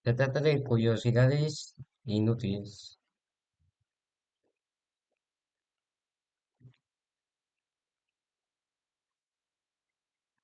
Se trata de curiosidades inútiles.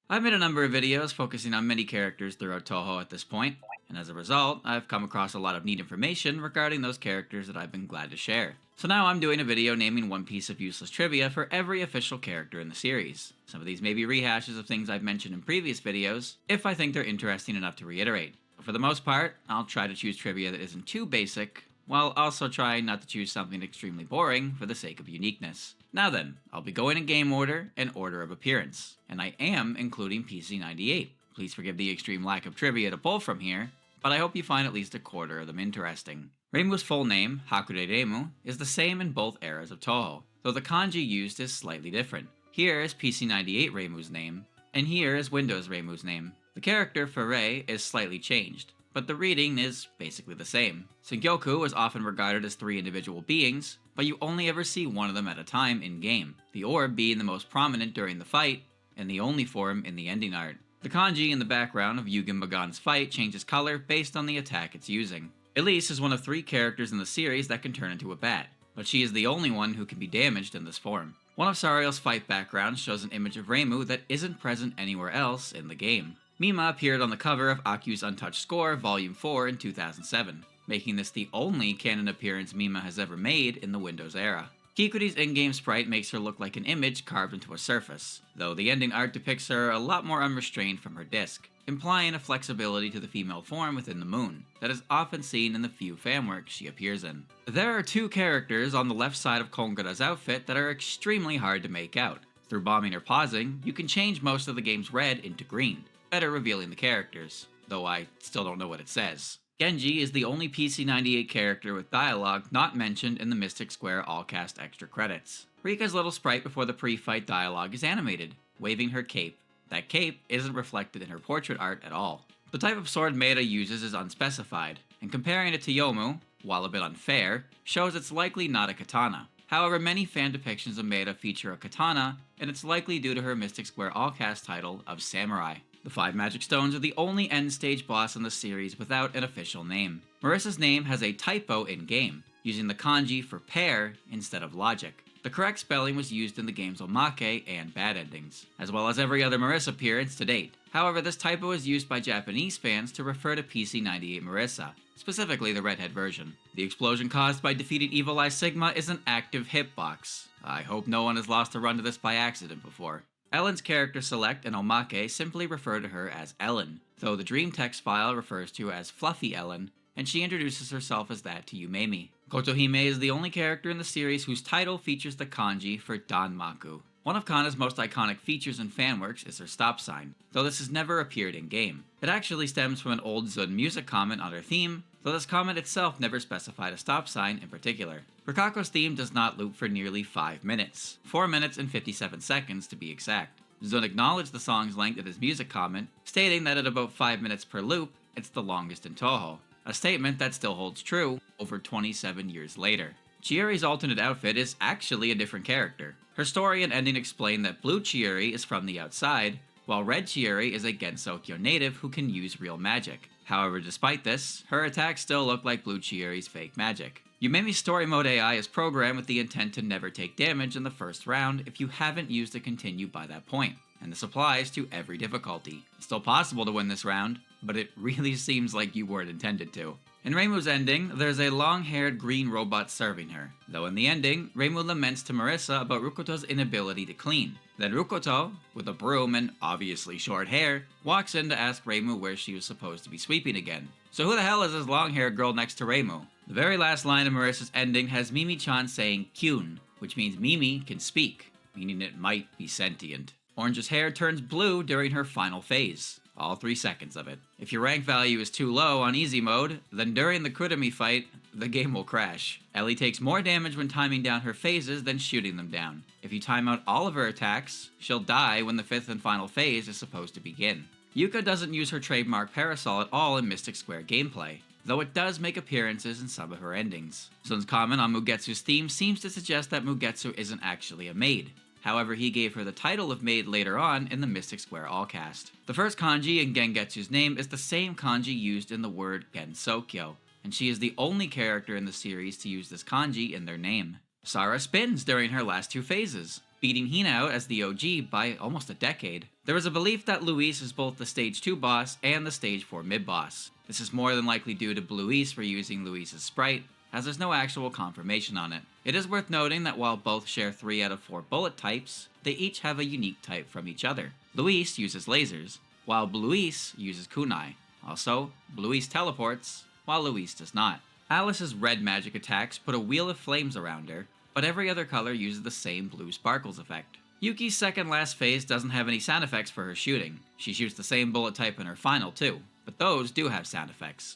I've made a number of videos focusing on many characters throughout Touhou at this point, and as a result, I've come across a lot of neat information regarding those characters that I've been glad to share. So now I'm doing a video naming one piece of useless trivia for every official character in the series. Some of these may be rehashes of things I've mentioned in previous videos, if I think they're interesting enough to reiterate. But for the most part, I'll try to choose trivia that isn't too basic, while also trying not to choose something extremely boring for the sake of uniqueness. Now then, I'll be going in game order and order of appearance, and I am including PC98. Please forgive the extreme lack of trivia to pull from here, but I hope you find at least a quarter of them interesting. Reimu's full name, Hakure Reimu, is the same in both eras of Touhou, though the kanji used is slightly different. Here is PC98 Reimu's name, and here is Windows Reimu's name. The character for Rei is slightly changed, but the reading is basically the same. Sengyoku is often regarded as three individual beings, but you only ever see one of them at a time in-game, the orb being the most prominent during the fight, and the only form in the ending art. The kanji in the background of Yugen Magan's fight changes color based on the attack it's using. Elise is one of three characters in the series that can turn into a bat, but she is the only one who can be damaged in this form. One of Sariel's fight backgrounds shows an image of Reimu that isn't present anywhere else in the game. Mima appeared on the cover of Aku's Untouched Score Volume 4 in 2007, making this the only canon appearance Mima has ever made in the Windows era. Kikuri's in-game sprite makes her look like an image carved into a surface, though the ending art depicts her a lot more unrestrained from her disc, implying a flexibility to the female form within the moon that is often seen in the few fanworks she appears in. There are two characters on the left side of Kongara's outfit that are extremely hard to make out. Through bombing or pausing, you can change most of the game's red into green, better revealing the characters, though I still don't know what it says. Genji is the only PC98 character with dialogue not mentioned in the Mystic Square all-cast extra credits. Rika's little sprite before the pre-fight dialogue is animated, waving her cape. That cape isn't reflected in her portrait art at all. The type of sword Maeda uses is unspecified, and comparing it to Yomu, while a bit unfair, shows it's likely not a katana. However, many fan depictions of Maeda feature a katana, and it's likely due to her Mystic Square all-cast title of Samurai. The 5 Magic Stones are the only end-stage boss in the series without an official name. Marissa's name has a typo in-game, using the kanji for pair instead of logic. The correct spelling was used in the game's omake and bad endings, as well as every other Marissa appearance to date. However, this typo is used by Japanese fans to refer to PC98 Marissa, specifically the redhead version. The explosion caused by defeating Evil Eye Sigma is an active hitbox. I hope no one has lost a run to this by accident before. Ellen's character select and omake simply refer to her as Ellen, though the dream text file refers to her as Fluffy Ellen, and she introduces herself as that to Yumemi. Kotohime is the only character in the series whose title features the kanji for Danmaku. One of Kana's most iconic features in fanworks is her stop sign, though this has never appeared in-game. It actually stems from an old Zun music comment on her theme, though this comment itself never specified a stop sign in particular. Rikako's theme does not loop for nearly 5 minutes, 4 minutes and 57 seconds to be exact. Zun acknowledged the song's length in his music comment, stating that at about 5 minutes per loop, it's the longest in Touhou, a statement that still holds true over 27 years later. Chieri's alternate outfit is actually a different character. Her story and ending explain that Blue Chieri is from the outside, while Red Chieri is a Gensokyo native who can use real magic. However, despite this, her attacks still look like Blue Chieri's fake magic. Yumemi's story mode AI is programmed with the intent to never take damage in the first round if you haven't used to continue by that point, and this applies to every difficulty. It's still possible to win this round, but it really seems like you weren't intended to. In Reimu's ending, there's a long-haired green robot serving her, though in the ending, Reimu laments to Marissa about Rukoto's inability to clean. Then Rukoto, with a broom and obviously short hair, walks in to ask Reimu where she was supposed to be sweeping again. So who the hell is this long-haired girl next to Reimu? The very last line of Marissa's ending has Mimi-chan saying Kyun, which means Mimi can speak, meaning it might be sentient. Orange's hair turns blue during her final phase, all 3 seconds of it. If your rank value is too low on easy mode, then during the Kurumi fight, the game will crash. Ellie takes more damage when timing down her phases than shooting them down. If you time out all of her attacks, she'll die when the 5th and final phase is supposed to begin. Yuka doesn't use her trademark parasol at all in Mystic Square gameplay, though it does make appearances in some of her endings. Sun's comment on Mugetsu's theme seems to suggest that Mugetsu isn't actually a maid. However, he gave her the title of maid later on in the Mystic Square Allcast. The first kanji in Gengetsu's name is the same kanji used in the word Gensokyo, and she is the only character in the series to use this kanji in their name. Sarah spins during her last two phases, beating Hina out as the OG by almost a decade. There is a belief that Luis is both the Stage 2 boss and the Stage 4 mid-boss. This is more than likely due to Bluis reusing Luis's sprite, as there's no actual confirmation on it. It is worth noting that while both share 3 out of 4 bullet types, they each have a unique type from each other. Luis uses lasers, while Bluis uses kunai. Also, Bluis teleports, while Luis does not. Alice's red magic attacks put a wheel of flames around her, but every other color uses the same blue sparkles effect. Yuki's second last phase doesn't have any sound effects for her shooting. She shoots the same bullet type in her final too, but those do have sound effects.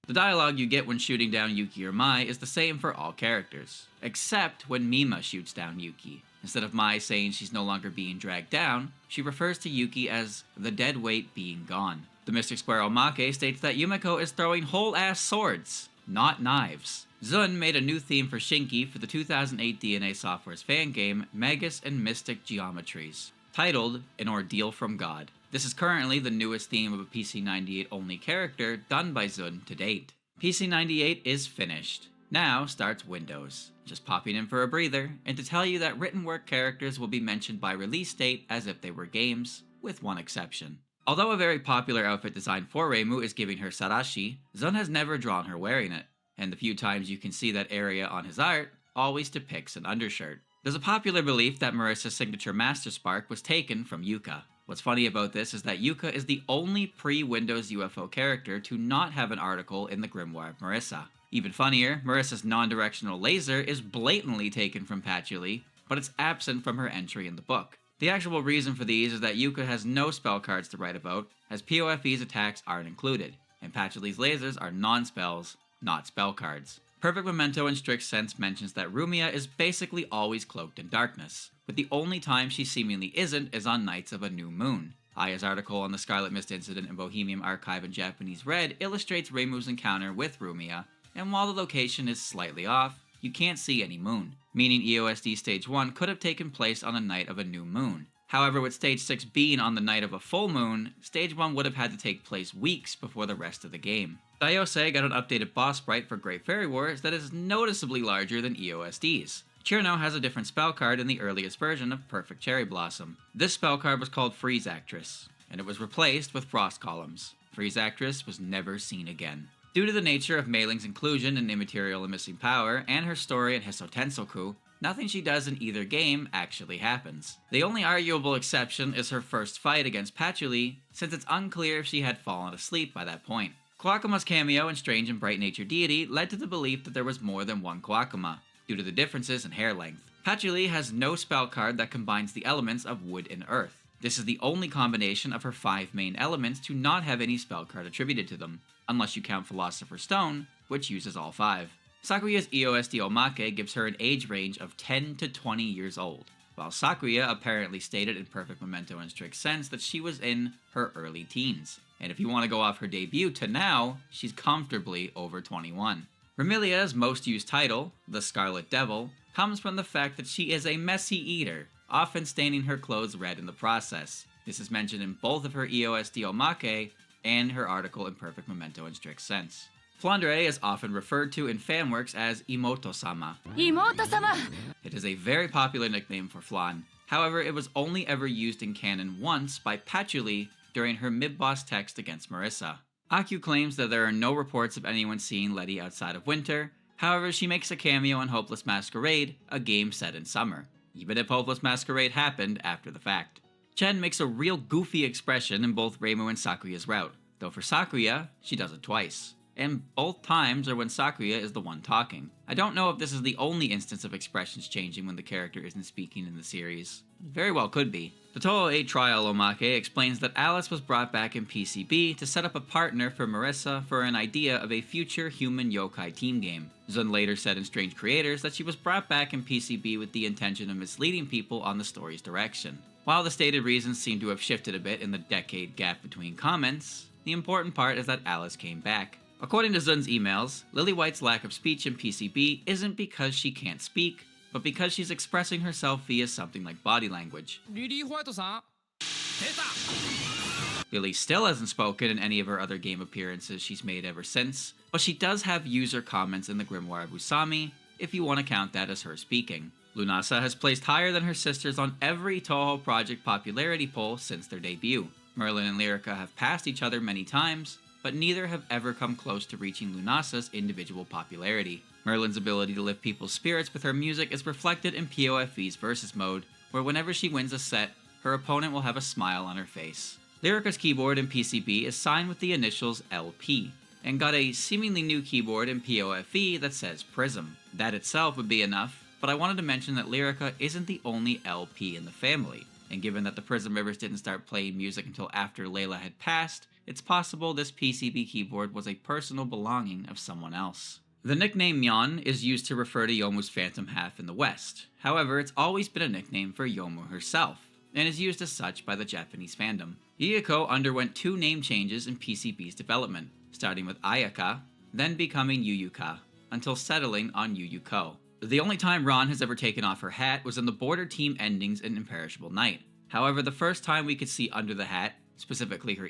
The dialogue you get when shooting down Yuki or Mai is the same for all characters, except when Mima shoots down Yuki. Instead of Mai saying she's no longer being dragged down, she refers to Yuki as the dead weight being gone. The Mystic Square Omake states that Yumeko is throwing whole-ass swords, not knives. Zun made a new theme for Shinki for the 2008 DNA Software's fan game Magus and Mystic Geometries, titled An Ordeal from God. This is currently the newest theme of a PC98 only character done by Zun to date. PC98 is finished. Now starts Windows. Just popping in for a breather, and to tell you that written work characters will be mentioned by release date as if they were games, with one exception. Although a very popular outfit design for Reimu is giving her Sarashi, Zun has never drawn her wearing it, and the few times you can see that area on his art always depicts an undershirt. There's a popular belief that Marissa's signature Master Spark was taken from Yuka. What's funny about this is that Yuka is the only pre-Windows UFO character to not have an article in the Grimoire of Marissa. Even funnier, Marissa's non-directional laser is blatantly taken from Patchouli, but it's absent from her entry in the book. The actual reason for these is that Yuka has no spell cards to write about, as POFE's attacks aren't included, and Patchouli's lasers are non-spells, not spell cards. Perfect Memento in strict sense mentions that Rumia is basically always cloaked in darkness, but the only time she seemingly isn't is on nights of a new moon. Aya's article on the Scarlet Mist incident in Bohemian Archive in Japanese Red illustrates Reimu's encounter with Rumia, and while the location is slightly off, you can't see any moon, meaning EOSD Stage 1 could have taken place on a night of a new moon. However, with Stage 6 being on the night of a full moon, Stage 1 would have had to take place weeks before the rest of the game. Daiose got an updated boss sprite for Great Fairy Wars that is noticeably larger than EOSD's. Chirno has a different spell card in the earliest version of Perfect Cherry Blossom. This spell card was called Freeze Actress, and it was replaced with Frost Columns. Freeze Actress was never seen again. Due to the nature of Mei Ling's inclusion in Immaterial and Missing Power and her story in Hisotensoku, nothing she does in either game actually happens. The only arguable exception is her first fight against Patchouli, since it's unclear if she had fallen asleep by that point. Koakuma's cameo in Strange and Bright Nature Deity led to the belief that there was more than one Koakuma, due to the differences in hair length. Patchouli has no spell card that combines the elements of wood and earth. This is the only combination of her 5 main elements to not have any spell card attributed to them, unless you count Philosopher's Stone, which uses all 5. Sakuya's EOSD Omake gives her an age range of 10 to 20 years old, while Sakuya apparently stated in Perfect Memento in strict sense that she was in her early teens. And if you want to go off her debut to now, she's comfortably over 21. Remilia's most used title, the Scarlet Devil, comes from the fact that she is a messy eater, often staining her clothes red in the process. This is mentioned in both of her EOSD Omake and her article in Perfect Memento in strict sense. Flandre is often referred to in fanworks as Imoto-sama. Imoto-sama! It is a very popular nickname for Flan. However, it was only ever used in canon once by Patchouli during her mid-boss text against Marissa. Aku claims that there are no reports of anyone seeing Letty outside of winter. However, she makes a cameo in Hopeless Masquerade, a game set in summer, even if Hopeless Masquerade happened after the fact. Chen makes a real goofy expression in both Reimu and Sakuya's route, though for Sakuya, she does it twice. And both times are when Sakuya is the one talking. I don't know if this is the only instance of expressions changing when the character isn't speaking in the series. It very well could be. The Touhou 8 Trial Omake explains that Alice was brought back in PCB to set up a partner for Marissa for an idea of a future human yokai team game. Zun later said in Strange Creators that she was brought back in PCB with the intention of misleading people on the story's direction. While the stated reasons seem to have shifted a bit in the decade gap between comments, the important part is that Alice came back. According to Zun's emails, Lily White's lack of speech in PCB isn't because she can't speak, but because she's expressing herself via something like body language. Lily still hasn't spoken in any of her other game appearances she's made ever since, but she does have user comments in the Grimoire of Usami, if you want to count that as her speaking. Lunasa has placed higher than her sisters on every Touhou project popularity poll since their debut. Merlin and Lyrica have passed each other many times, but neither have ever come close to reaching Lunasa's individual popularity. Merlin's ability to lift people's spirits with her music is reflected in POFE's Versus mode, where whenever she wins a set, her opponent will have a smile on her face. Lyrica's keyboard in PCB is signed with the initials LP, and got a seemingly new keyboard in POFE that says Prism. That itself would be enough, but I wanted to mention that Lyrica isn't the only LP in the family, and given that the Prism Rivers didn't start playing music until after Layla had passed, it's possible this PCB keyboard was a personal belonging of someone else. The nickname Myon is used to refer to Yomu's phantom half in the West. However, it's always been a nickname for Yomu herself, and is used as such by the Japanese fandom. Yuyuko underwent 2 name changes in PCB's development, starting with Ayaka, then becoming Yuyuka, until settling on Yuyuko. The only time Ron has ever taken off her hat was in the border team endings in Imperishable Night. However, the first time we could see under the hat, specifically her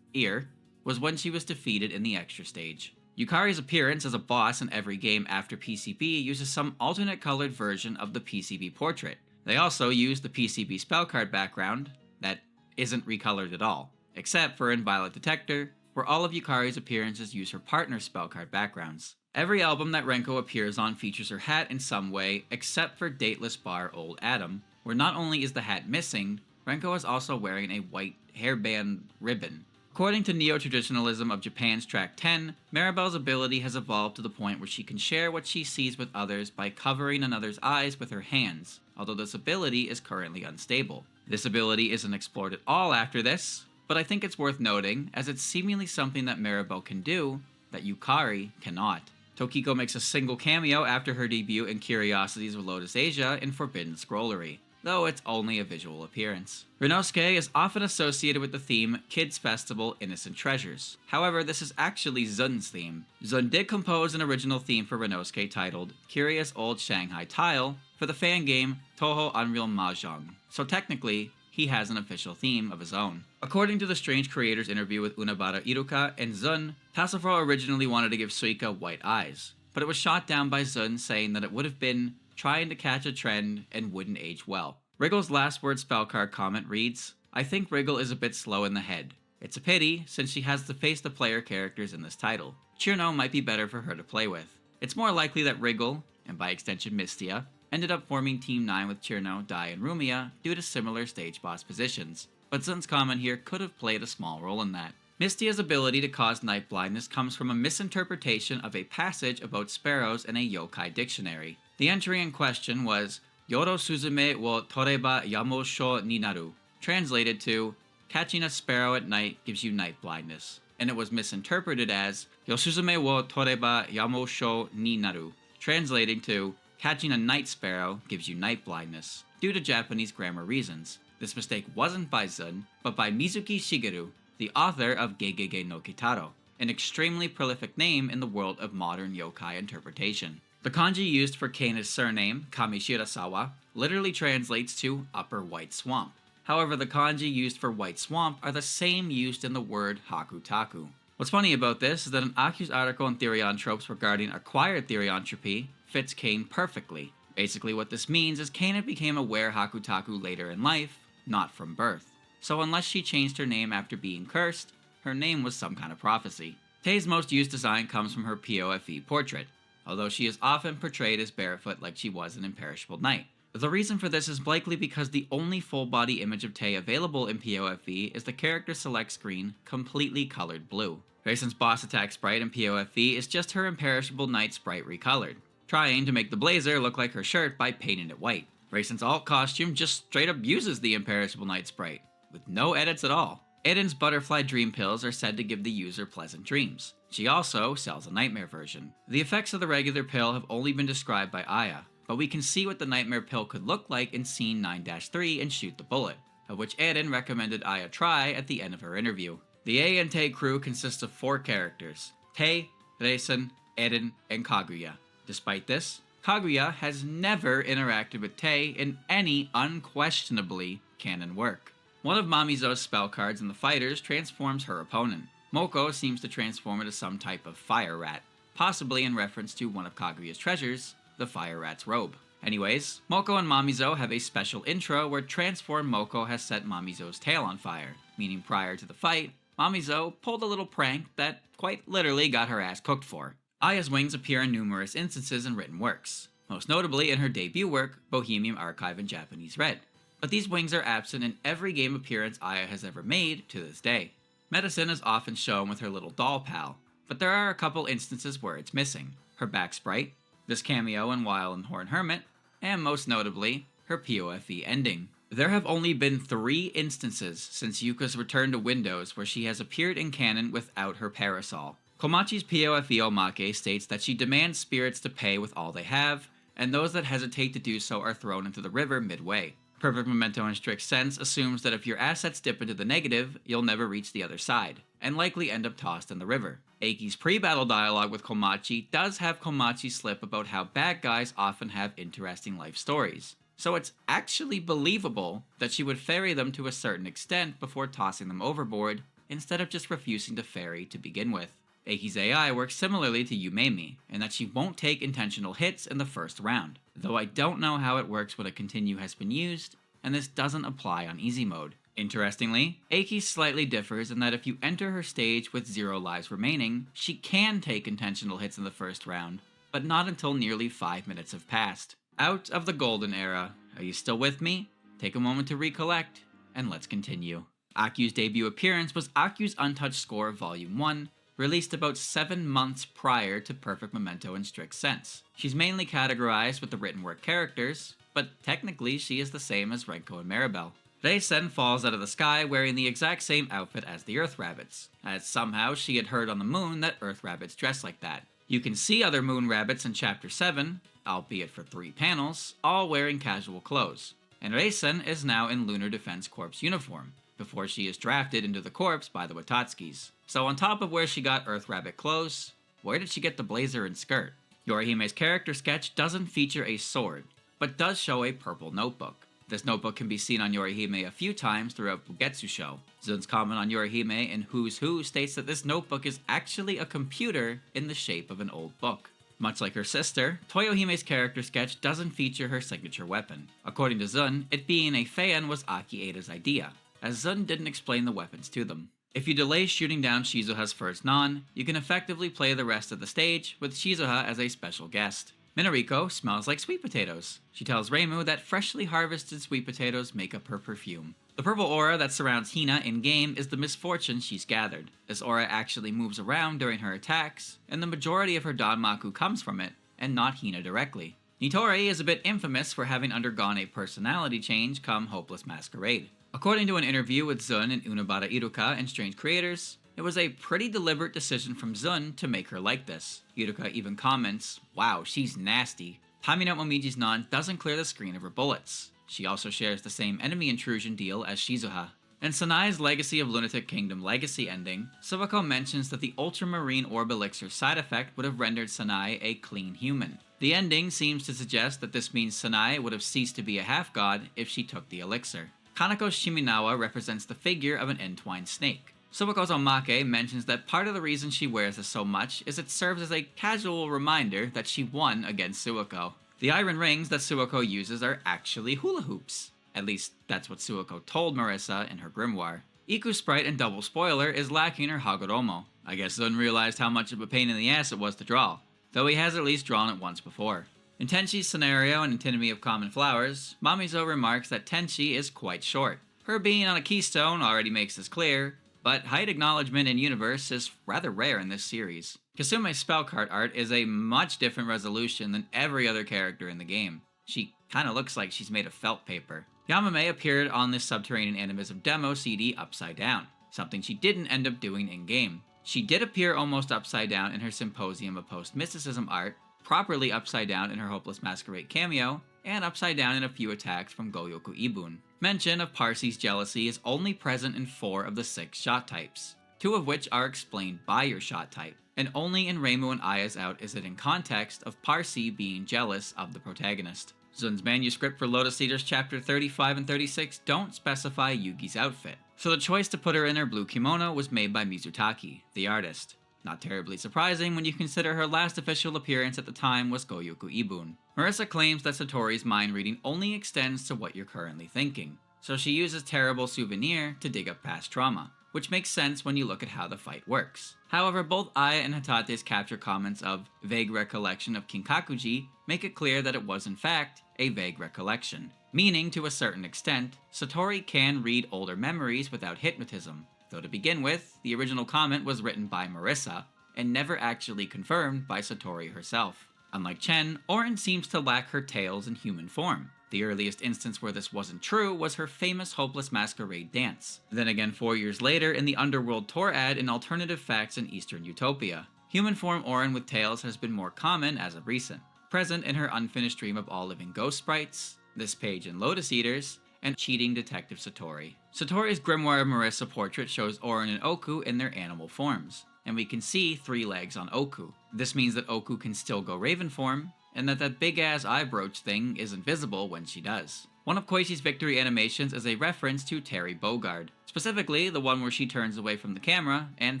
ear, was when she was defeated in the extra stage. Yukari's appearance as a boss in every game after PCB uses some alternate colored version of the PCB portrait. They also use the PCB spell card background that isn't recolored at all, except for in Violet Detector, where all of Yukari's appearances use her partner's spell card backgrounds. Every album that Renko appears on features her hat in some way, except for Dateless Bar Old Adam, where not only is the hat missing, Renko is also wearing a white hairband ribbon. According to Neo-Traditionalism of Japan's Track 10, Maribel's ability has evolved to the point where she can share what she sees with others by covering another's eyes with her hands, although this ability is currently unstable. This ability isn't explored at all after this, but I think it's worth noting, as it's seemingly something that Maribel can do, that Yukari cannot. Tokiko makes a single cameo after her debut in Curiosities of Lotus Asia in Forbidden Scrollery, though it's only a visual appearance. Renosuke is often associated with the theme Kids Festival Innocent Treasures. However, this is actually Zun's theme. Zun did compose an original theme for Renosuke titled Curious Old Shanghai Tile for the fan game Touhou Unreal Mahjong, so technically, he has an official theme of his own. According to the Strange Creators interview with Unabara Iruka and Zun, Tassafro originally wanted to give Suika white eyes, but it was shot down by Zun saying that it would have been trying to catch a trend and wouldn't age well. Wriggle's last word spellcard comment reads, I think Wriggle is a bit slow in the head. It's a pity, since she has to face the player characters in this title. Chirno might be better for her to play with. It's more likely that Wriggle, and by extension Mistia, ended up forming Team 9 with Chirno, Dai, and Rumia due to similar stage boss positions, but Zun's comment here could have played a small role in that. Mistia's ability to cause night blindness comes from a misinterpretation of a passage about sparrows in a yokai dictionary. The entry in question was, Yoro Suzume wo toreba yamosho ni naru, translated to, catching a sparrow at night gives you night blindness, and it was misinterpreted as, Yosuzume wo toreba yamosho ni naru, translating to, catching a night sparrow gives you night blindness, due to Japanese grammar reasons. This mistake wasn't by Zun, but by Mizuki Shigeru, the author of Gegege no Kitaro, an extremely prolific name in the world of modern yokai interpretation. The kanji used for Kaina's surname, Kamishirasawa, literally translates to Upper White Swamp. However, the kanji used for White Swamp are the same used in the word Hakutaku. What's funny about this is that an Aku's article in Therion Tropes regarding acquired Theriontropy fits Kane perfectly. Basically what this means is Kaina became aware Hakutaku later in life, not from birth. So unless she changed her name after being cursed, her name was some kind of prophecy. Tei's most used design comes from her POFE portrait, although she is often portrayed as barefoot like she was in Imperishable Night. The reason for this is likely because the only full body image of Tei available in POFE is the character select screen, completely colored blue. Grayson's boss attack sprite in POFE is just her Imperishable Night sprite recolored, trying to make the blazer look like her shirt by painting it white. Grayson's alt costume just straight up uses the Imperishable Night sprite, with no edits at all. Aiden's butterfly dream pills are said to give the user pleasant dreams. She also sells a nightmare version. The effects of the regular pill have only been described by Aya. but we can see what the Nightmare Pill could look like in scene 9-3 in Shoot the Bullet, of which Eren recommended Aya try at the end of her interview. The A and Tay crew consists of 4 characters: Tay, Reisen, Eren, and Kaguya. Despite this, Kaguya has never interacted with Tay in any unquestionably canon work. One of Mamizo's spell cards in the fighters transforms her opponent. Moko seems to transform into some type of fire rat, possibly in reference to one of Kaguya's treasures, the fire rat's robe. Anyways, Moko and Mamizo have a special intro where Transform Moko has set Mamizo's tail on fire, meaning prior to the fight, Mamizo pulled a little prank that quite literally got her ass cooked for. Aya's wings appear in numerous instances in written works, most notably in her debut work, Bohemian Archive in Japanese Red. But these wings are absent in every game appearance Aya has ever made to this day. Medicine is often shown with her little doll pal, but there are a couple instances where it's missing. Her back sprite, this cameo in Wild and Horn Hermit, and most notably, her POFE ending. There have only been 3 instances since Yuka's return to Windows where she has appeared in canon without her parasol. Komachi's POFE Omake states that she demands spirits to pay with all they have, and those that hesitate to do so are thrown into the river midway. Perfect Memento in strict sense assumes that if your assets dip into the negative, you'll never reach the other side, and likely end up tossed in the river. Eiki's pre-battle dialogue with Komachi does have Komachi slip about how bad guys often have interesting life stories, so it's actually believable that she would ferry them to a certain extent before tossing them overboard, instead of just refusing to ferry to begin with. Eiki's AI works similarly to Yumemi, in that she won't take intentional hits in the first round, though I don't know how it works when a continue has been used, and this doesn't apply on easy mode. Interestingly, Eiki slightly differs in that if you enter her stage with 0 lives remaining, she can take intentional hits in the first round, but not until nearly 5 minutes have passed. Out of the golden era, are you still with me? Take a moment to recollect, and let's continue. Aku's debut appearance was Aku's Untouched Score Volume 1, released about 7 months prior to Perfect Memento in strict sense. She's mainly categorized with the written work characters, but technically she is the same as Renko and Maribel. Reisen falls out of the sky wearing the exact same outfit as the Earth Rabbits, as somehow she had heard on the moon that Earth Rabbits dress like that. You can see other Moon Rabbits in Chapter 7, albeit for 3 panels, all wearing casual clothes, and Reisen is now in Lunar Defense Corps uniform, before she is drafted into the corps by the Watatskis. So on top of where she got Earth Rabbit clothes, where did she get the blazer and skirt? Yorihime's character sketch doesn't feature a sword, but does show a purple notebook. This notebook can be seen on Yorihime a few times throughout Bugetsu Show. Zun's comment on Yorihime in Who's Who states that this notebook is actually a computer in the shape of an old book. Much like her sister, Toyohime's character sketch doesn't feature her signature weapon. According to Zun, it being a fan was Aki Eda's idea, as Zun didn't explain the weapons to them. If you delay shooting down Shizuha's first non, you can effectively play the rest of the stage with Shizuha as a special guest. Minariko smells like sweet potatoes. She tells Reimu that freshly harvested sweet potatoes make up her perfume. The purple aura that surrounds Hina in-game is the misfortune she's gathered. This aura actually moves around during her attacks, and the majority of her Danmaku comes from it, and not Hina directly. Nitori is a bit infamous for having undergone a personality change come Hopeless Masquerade. According to an interview with Zun and Unabara Iruka in Strange Creators, it was a pretty deliberate decision from Zun to make her like this. Iruka even comments, "Wow, she's nasty." Tamino Momiji's non doesn't clear the screen of her bullets. She also shares the same enemy intrusion deal as Shizuha. In Sanai's Legacy of Lunatic Kingdom Legacy ending, Suwako mentions that the Ultramarine Orb Elixir side effect would have rendered Sanai a clean human. The ending seems to suggest that this means Sanai would have ceased to be a half-god if she took the elixir. Kanako Shiminawa represents the figure of an entwined snake. Suwako's Omake mentions that part of the reason she wears this so much is it serves as a casual reminder that she won against Suwako. The iron rings that Suwako uses are actually hula hoops. At least, that's what Suwako told Marissa in her grimoire. Iku's sprite and double spoiler is lacking her Hagoromo. I guess Zun realized how much of a pain in the ass it was to draw, though he has at least drawn it once before. In Tenshi's scenario in Antinomy of Common Flowers, Mamizo remarks that Tenshi is quite short. Her being on a keystone already makes this clear, but height acknowledgement in universe is rather rare in this series. Kasume's spell card art is a much different resolution than every other character in the game. She kinda looks like she's made of felt paper. Yamame appeared on this Subterranean Animism demo CD upside down, something she didn't end up doing in-game. She did appear almost upside down in her Symposium of Post-Mysticism art, properly upside down in her Hopeless Masquerade cameo, and upside down in a few attacks from Goyoku Ibun. Mention of Parsee's jealousy is only present in 4 of the 6 shot types, 2 of which are explained by your shot type, and only in Reimu and Aya's Out is it in context of Parsee being jealous of the protagonist. Zun's manuscript for Lotus Eaters chapter 35 and 36 don't specify Yugi's outfit, so the choice to put her in her blue kimono was made by Mizutaki, the artist. Not terribly surprising when you consider her last official appearance at the time was Goyoku Ibun. Marissa claims that Satori's mind reading only extends to what you're currently thinking, so she uses terrible souvenir to dig up past trauma, which makes sense when you look at how the fight works. However, both Aya and Hatate's capture comments of vague recollection of Kinkakuji make it clear that it was in fact a vague recollection, meaning to a certain extent, Satori can read older memories without hypnotism, though to begin with, the original comment was written by Marissa, and never actually confirmed by Satori herself. Unlike Chen, Orin seems to lack her tails in human form. The earliest instance where this wasn't true was her famous Hopeless Masquerade dance. Then again 4 years later in the Underworld tour ad in Alternative Facts in Eastern Utopia. Human form Orin with tails has been more common as of recent, present in her unfinished Dream of All Living Ghost Sprites, this page in Lotus Eaters, and Cheating Detective Satori. Satori's Grimoire Marissa portrait shows Orin and Oku in their animal forms, and we can see 3 legs on Oku. This means that Oku can still go Raven form, and that big-ass eye brooch thing isn't visible when she does. One of Koishi's victory animations is a reference to Terry Bogard, specifically the one where she turns away from the camera and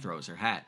throws her hat.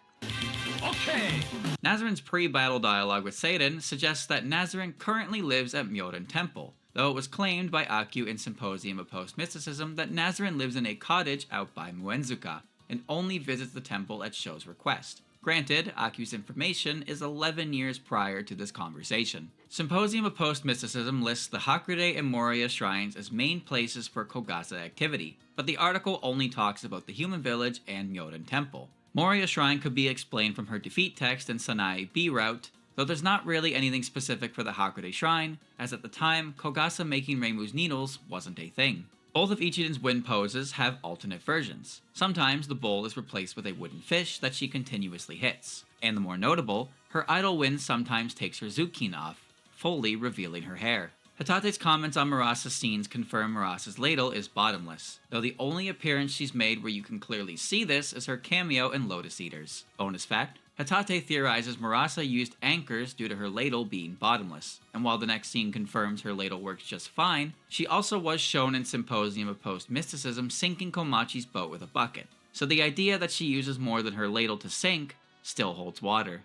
Okay! Nazarin's pre-battle dialogue with Seiden suggests that Nazarin currently lives at Myoden Temple, though it was claimed by Akyu in Symposium of Post-Mysticism that Nazarin lives in a cottage out by Muenzuka, and only visits the temple at Sho's request. Granted, Akyu's information is 11 years prior to this conversation. Symposium of Post-Mysticism lists the Hakurei and Moria shrines as main places for Kogasa activity, but the article only talks about the human village and Myoden Temple. Moria Shrine could be explained from her defeat text in Sanae B route, though there's not really anything specific for the Hakurei Shrine, as at the time, Kogasa making Reimu's needles wasn't a thing. Both of Ichiden's wind poses have alternate versions. Sometimes the bowl is replaced with a wooden fish that she continuously hits, and the more notable, her idle wind sometimes takes her zukin off, fully revealing her hair. Hatate's comments on Murasa's scenes confirm Murasa's ladle is bottomless, though the only appearance she's made where you can clearly see this is her cameo in Lotus Eaters. Bonus fact, Hatate theorizes Murasa used anchors due to her ladle being bottomless, and while the next scene confirms her ladle works just fine, she also was shown in Symposium of Post-Mysticism sinking Komachi's boat with a bucket, so the idea that she uses more than her ladle to sink still holds water.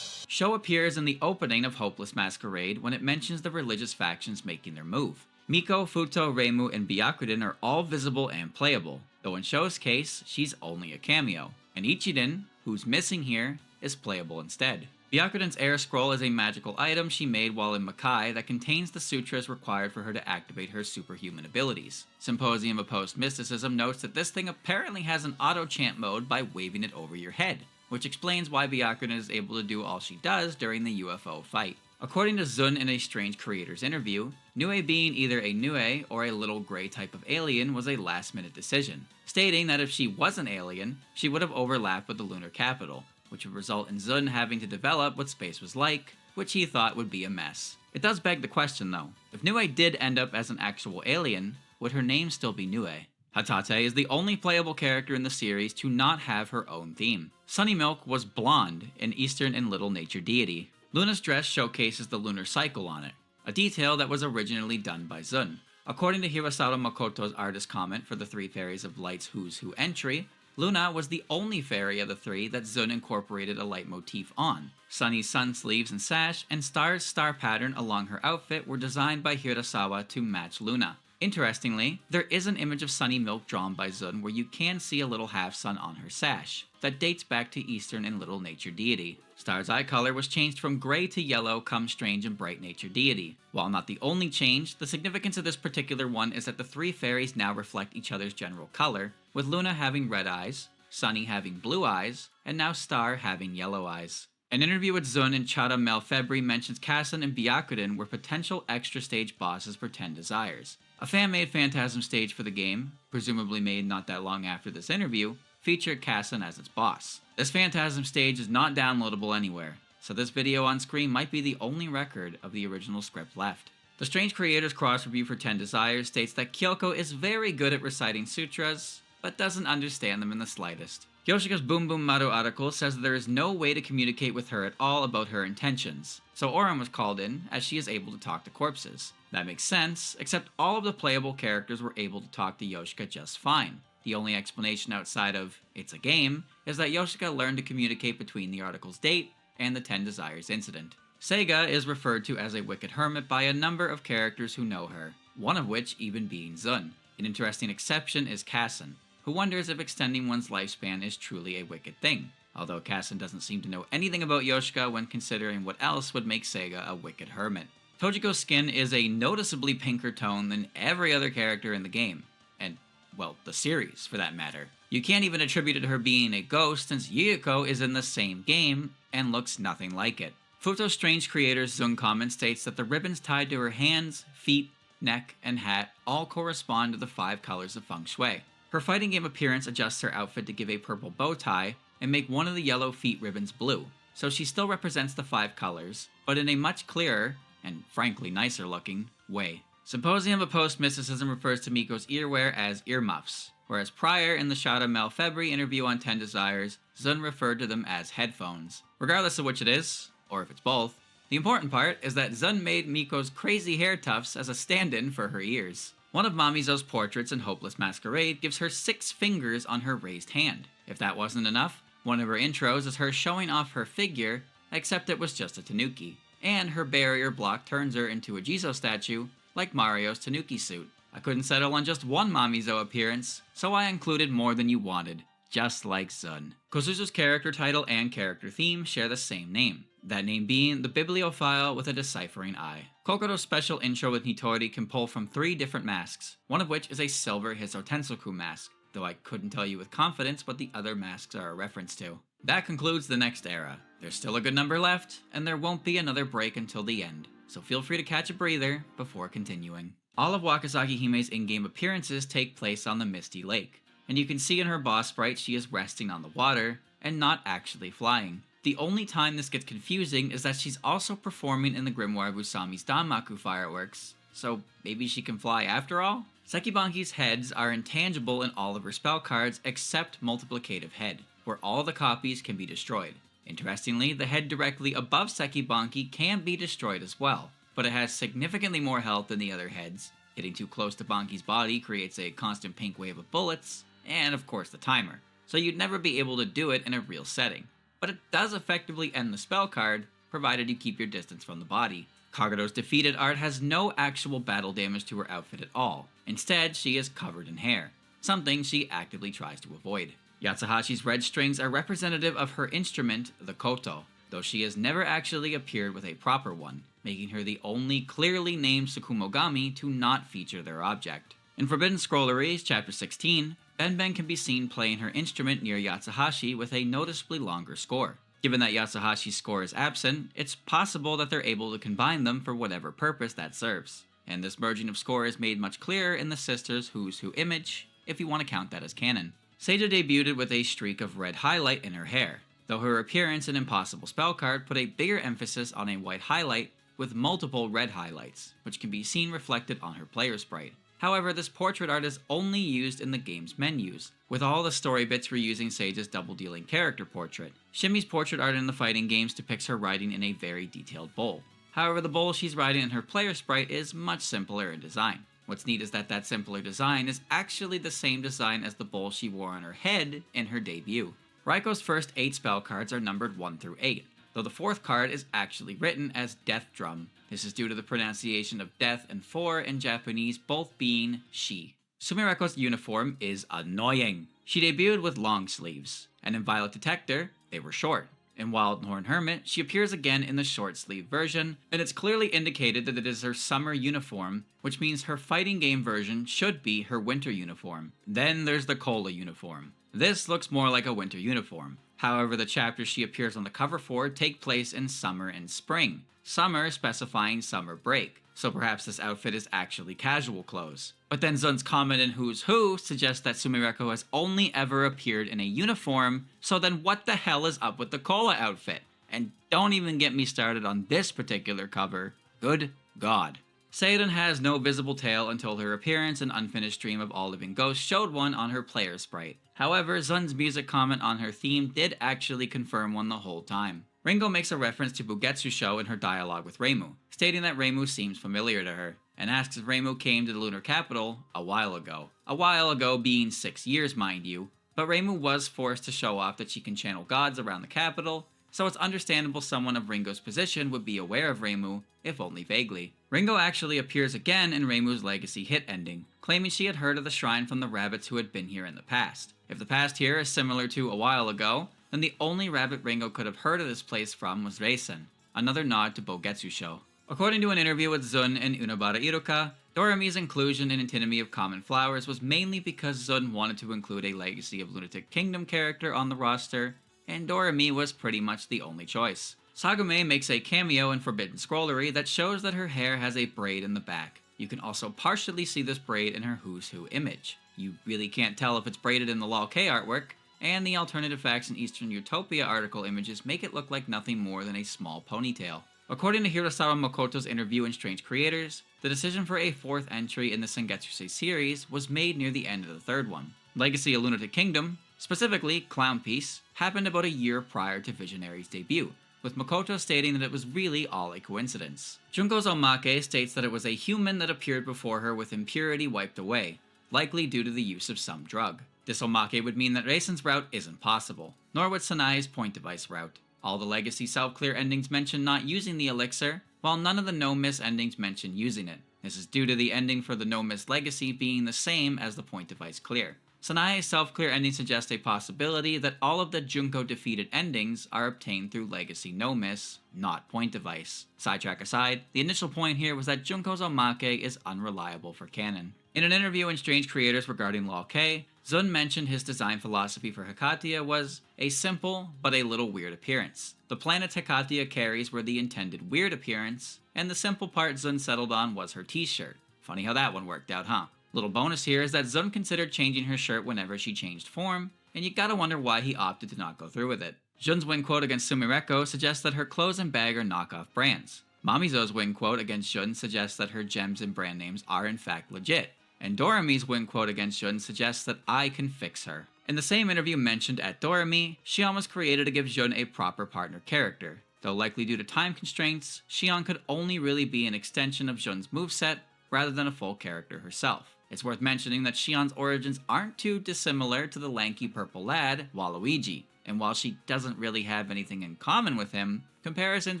Sho appears in the opening of Hopeless Masquerade when it mentions the religious factions making their move. Miko, Futo, Reimu, and Byakuten are all visible and playable, though in Sho's case, she's only a cameo, and Ichiden, who's missing here, is playable instead. Byakuten's air scroll is a magical item she made while in Makai that contains the sutras required for her to activate her superhuman abilities. Symposium of Post-Mysticism notes that this thing apparently has an auto-chant mode by waving it over your head, which explains why Byakuten is able to do all she does during the UFO fight. According to Zun in a Strange Creators interview, Nue being either a Nue or a little gray type of alien was a last-minute decision, stating that if she was an alien, she would have overlapped with the lunar capital, which would result in Zun having to develop what space was like, which he thought would be a mess. It does beg the question though, if Nue did end up as an actual alien, would her name still be Nue? Hatate is the only playable character in the series to not have her own theme. Sunny Milk was blonde, an Eastern and Little Nature deity. Luna's dress showcases the lunar cycle on it, a detail that was originally done by Zun. According to Hirasato Makoto's artist comment for the Three Fairies of Light's Who's Who entry, Luna was the only fairy of the three that Zun incorporated a light motif on. Sunny's sun sleeves and sash, and Star's star pattern along her outfit were designed by Hirasawa to match Luna. Interestingly, there is an image of Sunny Milk drawn by Zun where you can see a little half-sun on her sash, that dates back to Eastern and Little Nature deity. Star's eye color was changed from gray to yellow come Strange and Bright Nature deity. While not the only change, the significance of this particular one is that the three fairies now reflect each other's general color, with Luna having red eyes, Sunny having blue eyes, and now Star having yellow eyes. An interview with Zun in Chara Melfebvre mentions Kassan and Byakuten were potential extra stage bosses for 10 Desires. A fan-made Phantasm stage for the game, presumably made not that long after this interview, featured Kassan as its boss. This Phantasm stage is not downloadable anywhere, so this video on screen might be the only record of the original script left. The Strange Creators cross review for 10 Desires states that Kyoko is very good at reciting sutras, but doesn't understand them in the slightest. Yoshika's Boom Boom Maru article says that there is no way to communicate with her at all about her intentions, so Oren was called in, as she is able to talk to corpses. That makes sense, except all of the playable characters were able to talk to Yoshika just fine. The only explanation outside of, it's a game, is that Yoshika learned to communicate between the article's date and the 10 Desires incident. Seiga is referred to as a wicked hermit by a number of characters who know her, one of which even being Zun. An interesting exception is Kassen, who wonders if extending one's lifespan is truly a wicked thing, although Kassen doesn't seem to know anything about Yoshika when considering what else would make Seiga a wicked hermit. Tojiko's skin is a noticeably pinker tone than every other character in the game, and, well, the series for that matter. You can't even attribute it to her being a ghost since Yuuko is in the same game and looks nothing like it. Futo's Strange Creator's Zun comment states that the ribbons tied to her hands, feet, neck, and hat all correspond to the 5 colors of feng shui. Her fighting game appearance adjusts her outfit to give a purple bow tie and make one of the yellow feet ribbons blue, so she still represents the 5 colors, but in a much clearer, and frankly nicer looking, way. Symposium of Post-Mysticism refers to Miko's earwear as earmuffs, whereas prior in the Shada Malfebvre interview on 10 Desires, Zun referred to them as headphones. Regardless of which it is, or if it's both, the important part is that Zun made Miko's crazy hair tufts as a stand-in for her ears. One of Mamizo's portraits in Hopeless Masquerade gives her 6 fingers on her raised hand. If that wasn't enough, one of her intros is her showing off her figure, except it was just a tanuki, and her barrier block turns her into a Jizo statue, like Mario's tanuki suit. I couldn't settle on just one Mamizo appearance, so I included more than you wanted, just like Zun. Kozuzu's character title and character theme share the same name, that name being the bibliophile with a deciphering eye. Kokoro's special intro with Hitori can pull from 3 different masks, one of which is a silver Hisotensoku mask, though I couldn't tell you with confidence what the other masks are a reference to. That concludes the next era. There's still a good number left, and there won't be another break until the end, so feel free to catch a breather before continuing. All of Wakazaki Hime's in-game appearances take place on the Misty Lake, and you can see in her boss sprite she is resting on the water, and not actually flying. The only time this gets confusing is that she's also performing in the Grimoire Busami's Danmaku fireworks, so maybe she can fly after all? Sekibanki's heads are intangible in all of her spell cards except Multiplicative Head, where all the copies can be destroyed. Interestingly, the head directly above Sekibanki can be destroyed as well, but it has significantly more health than the other heads. Hitting too close to Banki's body creates a constant pink wave of bullets, and of course the timer, so you'd never be able to do it in a real setting. But it does effectively end the spell card, provided you keep your distance from the body. Kagura's defeated art has no actual battle damage to her outfit at all. Instead, she is covered in hair, something she actively tries to avoid. Yatsuhashi's red strings are representative of her instrument, the koto, though she has never actually appeared with a proper one, making her the only clearly named Tsukumogami to not feature their object. In Forbidden Scrolleries, Chapter 16, Benben can be seen playing her instrument near Yatsuhashi with a noticeably longer score. Given that Yatsuhashi's score is absent, it's possible that they're able to combine them for whatever purpose that serves. And this merging of score is made much clearer in the sisters' Who's Who image, if you want to count that as canon. Seijo debuted with a streak of red highlight in her hair, though her appearance in Impossible Spell card put a bigger emphasis on a white highlight with multiple red highlights, which can be seen reflected on her player sprite. However, this portrait art is only used in the game's menus, with all the story bits reusing Seija's double-dealing character portrait. Shimi's portrait art in the fighting games depicts her riding in a very detailed bowl. However, the bowl she's riding in her player sprite is much simpler in design. What's neat is that simpler design is actually the same design as the bowl she wore on her head in her debut. Raiko's first 8 spell cards are numbered 1 through 8, though the 4th card is actually written as Death Drum. This is due to the pronunciation of death and 4 in Japanese both being she. Sumireko's uniform is annoying. She debuted with long sleeves, and in Violet Detector, they were short. In Wild Horn Hermit, she appears again in the short sleeve version, and it's clearly indicated that it is her summer uniform, which means her fighting game version should be her winter uniform. Then there's the Cola uniform. This looks more like a winter uniform. However, the chapters she appears on the cover for take place in summer and spring. Summer specifying summer break, so perhaps this outfit is actually casual clothes. But then Zun's comment in Who's Who suggests that Sumireko has only ever appeared in a uniform, so then what the hell is up with the Cola outfit? And don't even get me started on this particular cover. Good God. Seiden has no visible tail until her appearance in Unfinished Dream of All Living Ghosts showed one on her player sprite. However, Zun's music comment on her theme did actually confirm one the whole time. Ringo makes a reference to Bugetsu Show in her dialogue with Reimu, stating that Reimu seems familiar to her, and asks if Reimu came to the lunar capital a while ago. A while ago being 6 years, mind you, but Reimu was forced to show off that she can channel gods around the capital, so it's understandable someone of Ringo's position would be aware of Reimu, if only vaguely. Ringo actually appears again in Reimu's legacy hit ending, claiming she had heard of the shrine from the rabbits who had been here in the past. If the past here is similar to a while ago, then the only rabbit Ringo could have heard of this place from was Reisen, another nod to Bogetsu Show. According to an interview with Zun and Unabara Iruka, Dorami's inclusion in Antinomy of Common Flowers was mainly because Zun wanted to include a Legacy of Lunatic Kingdom character on the roster, and Dorami was pretty much the only choice. Sagume makes a cameo in Forbidden Scrollery that shows that her hair has a braid in the back. You can also partially see this braid in her Who's Who image. You really can't tell if it's braided in the LOL-K artwork, and the Alternative Facts in Eastern Utopia article images make it look like nothing more than a small ponytail. According to Hirasawa Makoto's interview in Strange Creators, the decision for a 4th entry in the Sengetsu series was made near the end of the 3rd one. Legacy of Lunatic Kingdom, specifically Clown Piece, happened about a year prior to Visionary's debut, with Makoto stating that it was really all a coincidence. Junko's Omake states that it was a human that appeared before her with impurity wiped away, likely due to the use of some drug. This Omake would mean that Reisen's route isn't possible, nor would Sanai's point device route. All the Legacy self-clear endings mention not using the elixir, while none of the no-miss endings mention using it. This is due to the ending for the no-miss Legacy being the same as the point device clear. Sanai's self-clear ending suggests a possibility that all of the Junko defeated endings are obtained through Legacy no-miss, not point device. Sidetrack aside, the initial point here was that Junko's Omake is unreliable for canon. In an interview in Strange Creators regarding LOL-K, Zun mentioned his design philosophy for Hekatia was a simple but a little weird appearance. The planets Hekatia carries were the intended weird appearance, and the simple part Zun settled on was her t-shirt. Funny how that one worked out, huh? Little bonus here is that Zun considered changing her shirt whenever she changed form, and you gotta wonder why he opted to not go through with it. Jun's win quote against Sumireko suggests that her clothes and bag are knockoff brands. Mamizo's win quote against Jun suggests that her gems and brand names are in fact legit. And Dorami's win quote against Jun suggests that I can fix her. In the same interview mentioned at Dorami, Xion was created to give Jun a proper partner character. Though likely due to time constraints, Xion could only really be an extension of Jun's moveset rather than a full character herself. It's worth mentioning that Xion's origins aren't too dissimilar to the lanky purple lad, Waluigi, and while she doesn't really have anything in common with him, comparisons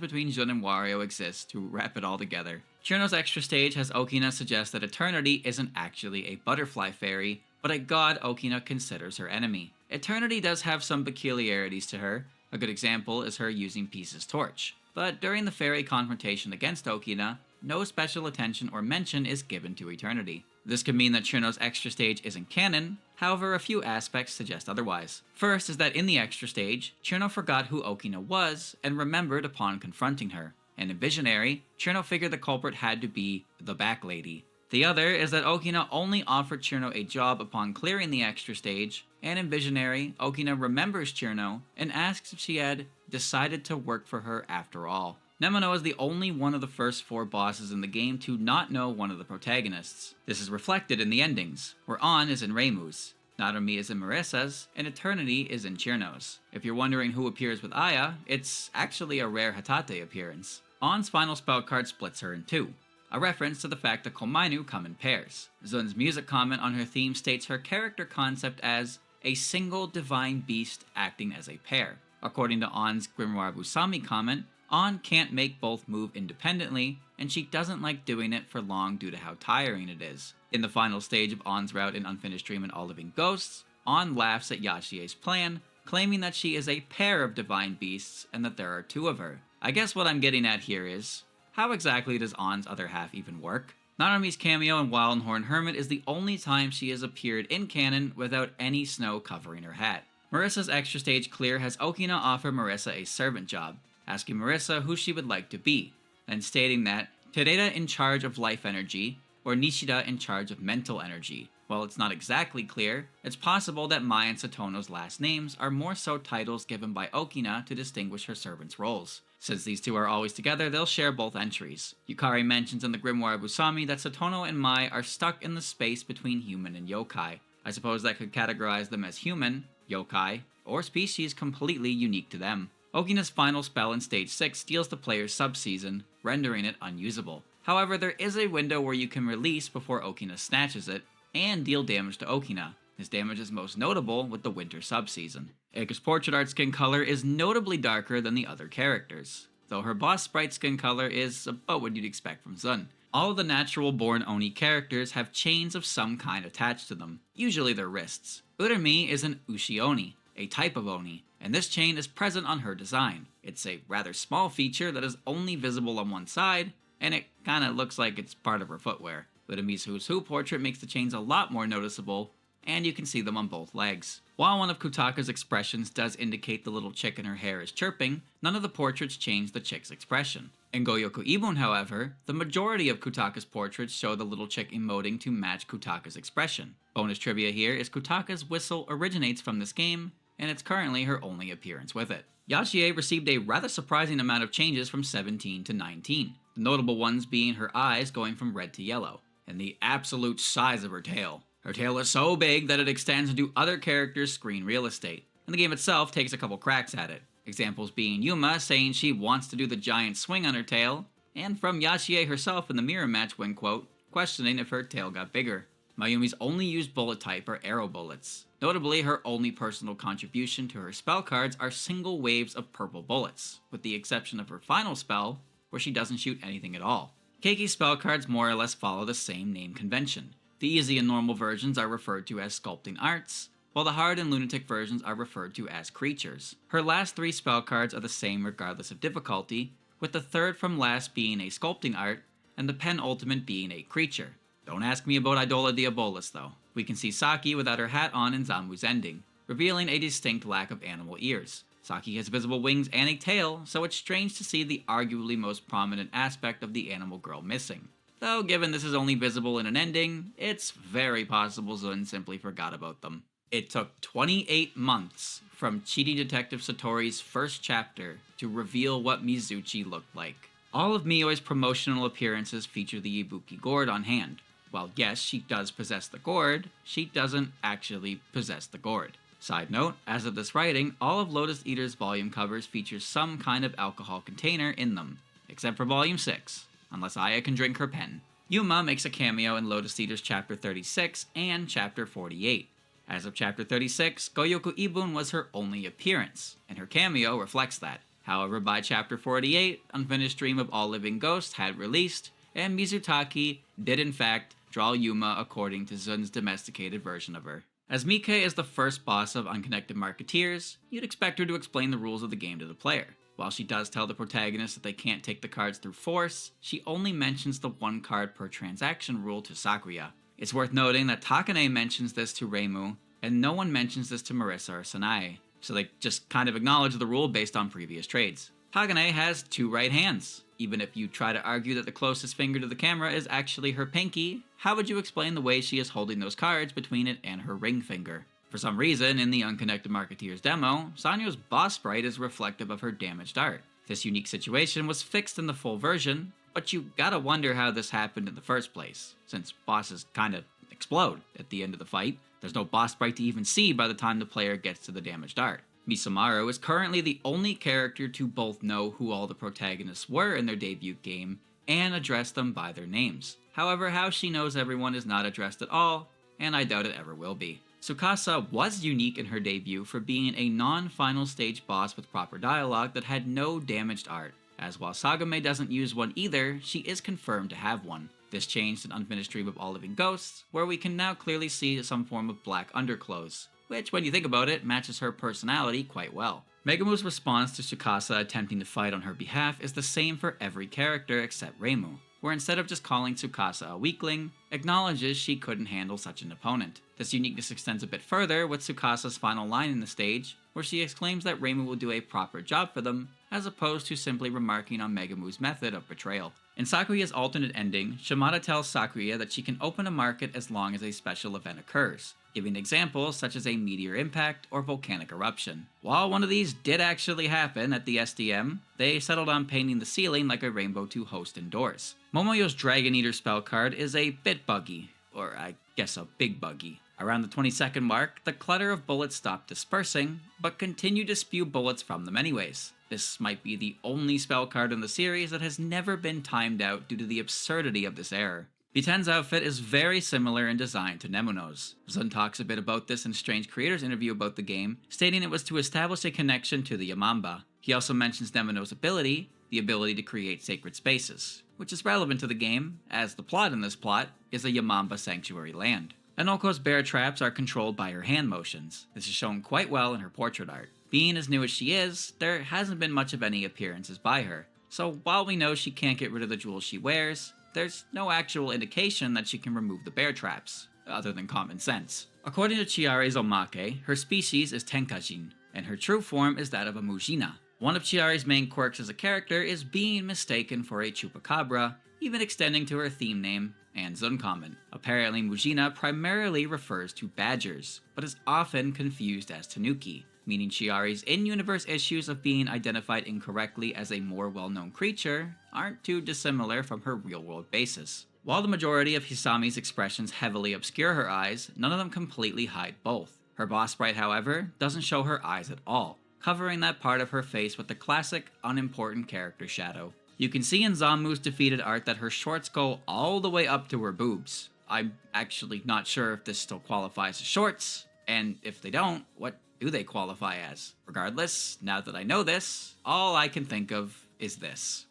between Jun and Wario exist to wrap it all together. Churno's extra stage has Okina suggest that Eternity isn't actually a butterfly fairy, but a god Okina considers her enemy. Eternity does have some peculiarities to her. A good example is her using Peace's torch. But during the fairy confrontation against Okina, no special attention or mention is given to Eternity. This could mean that Churno's extra stage isn't canon, however a few aspects suggest otherwise. First is that in the extra stage, Churno forgot who Okina was and remembered upon confronting her. And in Visionary, Churno figured the culprit had to be the back lady. The other is that Okina only offered Churno a job upon clearing the extra stage, and in Visionary, Okina remembers Churno and asks if she had decided to work for her after all. Nemono is the only one of the first 4 bosses in the game to not know one of the protagonists. This is reflected in the endings, where An is in Reimu's, Narumi is in Marisa's, and Eternity is in Churno's. If you're wondering who appears with Aya, it's actually a rare Hatate appearance. An's final spell card splits her in 2, a reference to the fact that Komainu come in pairs. Zun's music comment on her theme states her character concept as a single divine beast acting as a pair. According to An's Grimoire Busami comment, An can't make both move independently, and she doesn't like doing it for long due to how tiring it is. In the final stage of An's route in Unfinished Dream and All Living Ghosts, An laughs at Yashie's plan, claiming that she is a pair of divine beasts and that there are 2 of her. I guess what I'm getting at here is, how exactly does An's other half even work? Narumi's cameo in Wildenhorn Hermit is the only time she has appeared in canon without any snow covering her hat. Marisa's extra stage clear has Okina offer Marisa a servant job, asking Marisa who she would like to be, then stating that Tereda in charge of life energy, or Nishida in charge of mental energy. While it's not exactly clear, it's possible that Mai and Satono's last names are more so titles given by Okina to distinguish her servants' roles. Since these two are always together, they'll share both entries. Yukari mentions in the Grimoire Busami that Satono and Mai are stuck in the space between human and yokai. I suppose that could categorize them as human, yokai, or species completely unique to them. Okina's final spell in Stage 6 steals the player's subseason, rendering it unusable. However, there is a window where you can release before Okina snatches it, and deal damage to Okina. This damage is most notable with the winter subseason. Eika's portrait art skin color is notably darker than the other characters, though her boss sprite skin color is about what you'd expect from Zun. All of the natural born Oni characters have chains of some kind attached to them, usually their wrists. Urami is an Ushi Oni, a type of Oni, and this chain is present on her design. It's a rather small feature that is only visible on one side, and it kinda looks like it's part of her footwear. Urami's Who's Who portrait makes the chains a lot more noticeable, and you can see them on both legs. While one of Kutaka's expressions does indicate the little chick in her hair is chirping, none of the portraits change the chick's expression. In Goyoku Ibun, however, the majority of Kutaka's portraits show the little chick emoting to match Kutaka's expression. Bonus trivia here is Kutaka's whistle originates from this game, and it's currently her only appearance with it. Yachie received a rather surprising amount of changes from 17 to 19, the notable ones being her eyes going from red to yellow, and the absolute size of her tail. Her tail is so big that it extends into other characters' screen real estate, and the game itself takes a couple cracks at it. Examples being Yuma saying she wants to do the giant swing on her tail, and from Yachie herself in the mirror match when quote, questioning if her tail got bigger. Mayumi's only used bullet type are arrow bullets. Notably, her only personal contribution to her spell cards are single waves of purple bullets, with the exception of her final spell, where she doesn't shoot anything at all. Keiki's spell cards more or less follow the same name convention. The easy and normal versions are referred to as sculpting arts, while the hard and lunatic versions are referred to as creatures. Her last three spell cards are the same regardless of difficulty, with the third from last being a sculpting art, and the penultimate being a creature. Don't ask me about Idola Diabolus though. We can see Saki without her hat on in Zamu's ending, revealing a distinct lack of animal ears. Saki has visible wings and a tail, so it's strange to see the arguably most prominent aspect of the animal girl missing. Though given this is only visible in an ending, it's very possible Zun simply forgot about them. It took 28 months from Cheating Detective Satori's first chapter to reveal what Mizuchi looked like. All of Mioi's promotional appearances feature the Ibuki gourd on hand. While yes, she does possess the gourd, she doesn't actually possess the gourd. Side note, as of this writing, all of Lotus Eater's volume covers feature some kind of alcohol container in them, except for volume 6, unless Aya can drink her pen. Yuma makes a cameo in Lotus Eater's chapter 36 and chapter 48. As of chapter 36, Goyoku Ibun was her only appearance, and her cameo reflects that. However, by chapter 48, Unfinished Dream of All Living Ghosts had released, and Mizutaki did in fact draw Yuma according to Zun's domesticated version of her. As Mike is the first boss of Unconnected Marketeers, you'd expect her to explain the rules of the game to the player. While she does tell the protagonist that they can't take the cards through force, she only mentions the one card per transaction rule to Sakuya. It's worth noting that Takane mentions this to Reimu, and no one mentions this to Marissa or Sanae, so they just kind of acknowledge the rule based on previous trades. Takane has two right hands. Even if you try to argue that the closest finger to the camera is actually her pinky, how would you explain the way she is holding those cards between it and her ring finger? For some reason, in the Unconnected Marketeers demo, Sanyo's boss sprite is reflective of her damaged art. This unique situation was fixed in the full version, but you gotta wonder how this happened in the first place, since bosses kinda explode at the end of the fight. There's no boss sprite to even see by the time the player gets to the damaged art. Misamaru is currently the only character to both know who all the protagonists were in their debut game and address them by their names. However, how she knows everyone is not addressed at all, and I doubt it ever will be. Tsukasa was unique in her debut for being a non-final stage boss with proper dialogue that had no damaged art, as while Sagame doesn't use one either, she is confirmed to have one. This changed in Unfinished Dream of All Living Ghosts, where we can now clearly see some form of black underclothes, which, when you think about it, matches her personality quite well. Megumu's response to Tsukasa attempting to fight on her behalf is the same for every character except Reimu, where instead of just calling Tsukasa a weakling, acknowledges she couldn't handle such an opponent. This uniqueness extends a bit further with Tsukasa's final line in the stage, where she exclaims that Reimu will do a proper job for them, as opposed to simply remarking on Megumi's method of betrayal. In Sakuya's alternate ending, Shimada tells Sakuya that she can open a market as long as a special event occurs, giving examples such as a meteor impact or volcanic eruption. While one of these did actually happen at the SDM, they settled on painting the ceiling like a rainbow to host indoors. Momoyo's Dragon Eater spell card is a bit buggy, or I guess a big buggy. Around the 20-second mark, the clutter of bullets stopped dispersing, but continued to spew bullets from them anyways. This might be the only spell card in the series that has never been timed out due to the absurdity of this error. Biten's outfit is very similar in design to Nemuno's. Zun talks a bit about this in Strange Creator's interview about the game, stating it was to establish a connection to the Yamamba. He also mentions Nemuno's ability, the ability to create sacred spaces, which is relevant to the game, as the plot in this plot is a Yamamba sanctuary land. Anoko's bear traps are controlled by her hand motions. This is shown quite well in her portrait art. Being as new as she is, there hasn't been much of any appearances by her, so while we know she can't get rid of the jewels she wears, there's no actual indication that she can remove the bear traps, other than common sense. According to Chiare's Omake, her species is Tenkajin, and her true form is that of a Mujina. One of Chiare's main quirks as a character is being mistaken for a chupacabra, even extending to her theme name, and Zuncommon. Apparently Mujina primarily refers to badgers, but is often confused as Tanuki, meaning Chiare's in-universe issues of being identified incorrectly as a more well-known creature aren't too dissimilar from her real-world basis. While the majority of Hisami's expressions heavily obscure her eyes, none of them completely hide both. Her boss sprite, however, doesn't show her eyes at all, covering that part of her face with the classic, unimportant character shadow. You can see in Zamu's defeated art that her shorts go all the way up to her boobs. I'm actually not sure if this still qualifies as shorts, and if they don't, what do they qualify as? Regardless, now that I know this, all I can think of is this.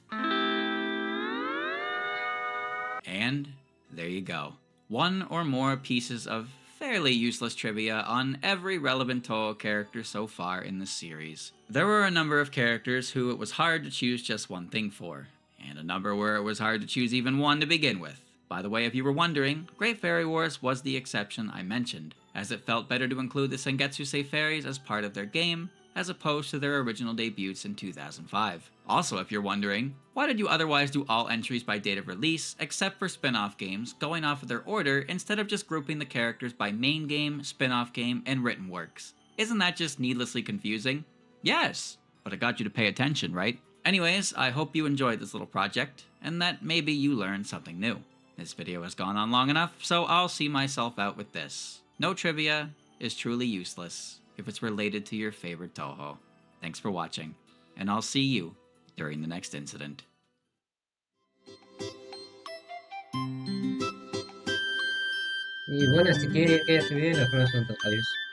And there you go. One or more pieces of fairly useless trivia on every relevant Touhou character so far in the series. There were a number of characters who it was hard to choose just one thing for, and a number where it was hard to choose even one to begin with. By the way, if you were wondering, Great Fairy Wars was the exception I mentioned, as it felt better to include the Sengetsusei fairies as part of their game, as opposed to their original debuts in 2005. Also, if you're wondering, why did you otherwise do all entries by date of release, except for spin-off games, going off of their order instead of just grouping the characters by main game, spin-off game, and written works? Isn't that just needlessly confusing? Yes, but it got you to pay attention, right? Anyways, I hope you enjoyed this little project, and that maybe you learned something new. This video has gone on long enough, so I'll see myself out with this. No trivia is truly useless if it's related to your favorite Touhou. Thanks for watching, and I'll see you during the next incident. Y bueno, así que este video nos vemos pronto. Adiós.